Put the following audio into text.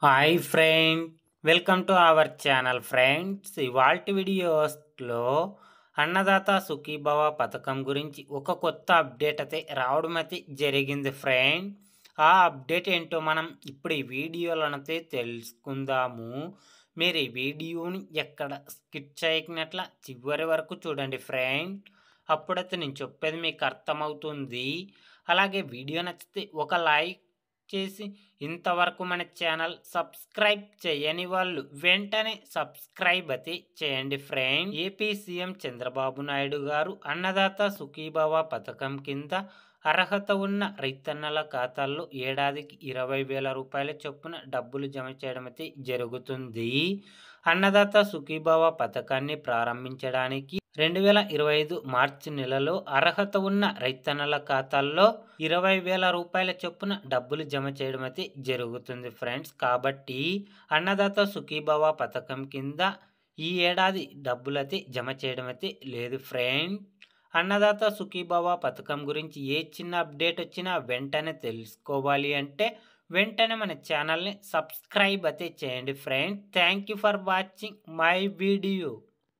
Hi friend, welcome to our channel friends. ఇవాల్టి వీడియోస్లో అన్నదాత సుఖీభవ పథకం గురించి ఒక కొత్త అప్డేట్ అయితే రావడం అయితే జరిగింది ఫ్రెండ్. ఆ అప్డేట్ ఏంటో మనం ఇప్పుడు ఈ వీడియోలోనైతే తెలుసుకుందాము. మీరు ఈ వీడియోని ఎక్కడ స్కిప్ చేయకున్నట్ల చివరి వరకు చూడండి ఫ్రెండ్. అప్పుడైతే నేను చెప్పేది మీకు అర్థమవుతుంది. అలాగే వీడియో నచ్చితే ఒక లైక్ చేసి ఇంతవరకు మన ఛానల్ సబ్స్క్రైబ్ చేయని వాళ్ళు వెంటనే సబ్స్క్రైబ్ అయితే చేయండి friend. AP CM Chandrababu Naidu గారు అన్నదాత సుఖీభవ పథకం కింద అర్హత ఉన్న రైతన్నల ఖాతాల్లో ఏడాదికి 20,000 రూపాయల చొప్పున డబ్బులు జమ చేయడం అయితే జరుగుతుంది. అన్నదాత సుఖీభవ పథకాన్ని ప్రారంభించడానికి 2025 మార్చి నెలలో అర్హత ఉన్న రైతన్నల ఖాతాల్లో 20,000 రూపాయల చొప్పున డబ్బులు జమ చేయడం అయితే జరుగుతుంది ఫ్రెండ్స్. కాబట్టి అన్నదాత సుఖీభవ పథకం కింద ఈ ఏడాది డబ్బులు అయితే జమ చేయడం అయితే లేదు ఫ్రెండ్. అన్నదాత సుఖీభవ పథకం గురించి ఏ చిన్న అప్డేట్ వచ్చినా వెంటనే తెలుసుకోవాలి అంటే వెంటనే మన ఛానల్ని సబ్స్క్రైబ్ అయితే చేయండి friend. Thank you for watching my video.